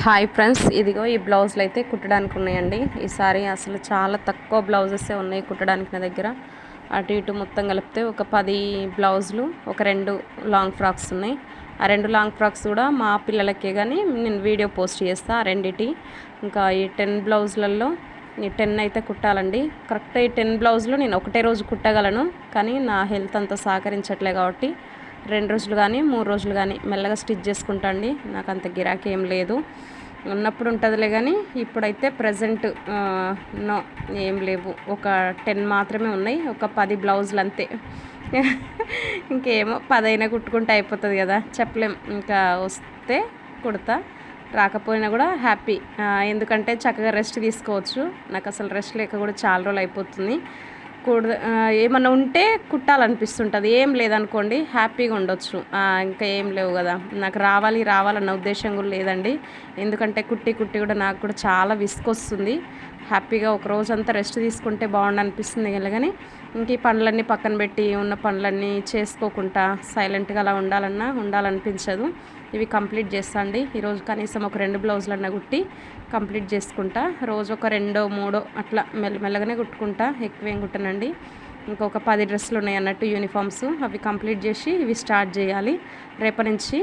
Hi friends, ఇదిగో ఈ బ్లౌజులు అయితే కుట్టడానికి ఉన్నాయండి. ఈసారి అసలు చాలా తక్కువ బ్లౌజెసే ఉన్నాయి కుట్టడానికి నా దగ్గర. అటు ఇటు మొత్తం కలిపితే ఒక 10 బ్లౌజులు, ఒక 2 లాంగ్ ఫ్రాక్స్ ఉన్నాయి. ఆ 2 లాంగ్ ఫ్రాక్స్ కూడా మా పిల్లలకే, కానీ నేను వీడియో పోస్ట్ చేస్తాను ఆ రెండిటి. ఇంకా ఈ 10 బ్లౌజులలో ఈ 10 అయితే కుట్టాలండి. కరెక్ట్ ఈ 10 బ్లౌజులు నేను ఒకటే రోజు కుట్టగలను, కానీ నా హెల్త్ అంతా సహకరించట్లే కాబట్టి 2 రోజులు కానీ 3 రోజులు కానీ మెల్లగా స్టిచ్ చేసుకుంటా అండి. నాకు అంత గిరాకీ ఏం లేదు, ఉన్నప్పుడు ఉంటుందిలే. కానీ ఇప్పుడైతే ప్రజెంట్ నో, ఏం లేవు. ఒక 10 మాత్రమే ఉన్నాయి, ఒక 10 బ్లౌజులు అంతే. ఇంకేమో 10 అయినా కుట్టుకుంటే అయిపోతుంది కదా, చెప్పలేం. ఇంకా వస్తే కుడతా, రాకపోయినా కూడా హ్యాపీ. ఎందుకంటే చక్కగా రెస్ట్ తీసుకోవచ్చు. నాకు అసలు రెస్ట్ లేక కూడా చాలా రోజులు అయిపోతుంది. ఏమన్నా ఉంటే కుట్టాలనిపిస్తుంటుంది, ఏం లేదనుకోండి హ్యాపీగా ఉండొచ్చు. ఇంకా ఏం లేవు కదా, నాకు రావాలన్న ఉద్దేశం కూడా లేదండి. ఎందుకంటే కుట్టి కూడా నాకు కూడా చాలా విసుకొస్తుంది. హ్యాపీగా ఒక రోజంతా రెస్ట్ తీసుకుంటే బాగుండు అనిపిస్తుంది కానీ ఇంక ఈ పనులన్నీ పక్కన పెట్టి ఉన్న పనులన్నీ చేసుకోకుండా సైలెంట్గా అలా ఉండాలనిపించదు. ఇవి కంప్లీట్ చేస్తా అండి. ఈరోజు కనీసం ఒక 2 బ్లౌజులన్నా కుట్టి కంప్లీట్ చేసుకుంటా. రోజు ఒక 2-3 అట్లా మెల్లగానే కుట్టుకుంటా, ఎక్కువేం కుట్టనండి. ఇంకొక 10 డ్రెస్సులు ఉన్నాయి అన్నట్టు యూనిఫామ్స్, అవి కంప్లీట్ చేసి ఇవి స్టార్ట్ చేయాలి. రేపటి నుంచి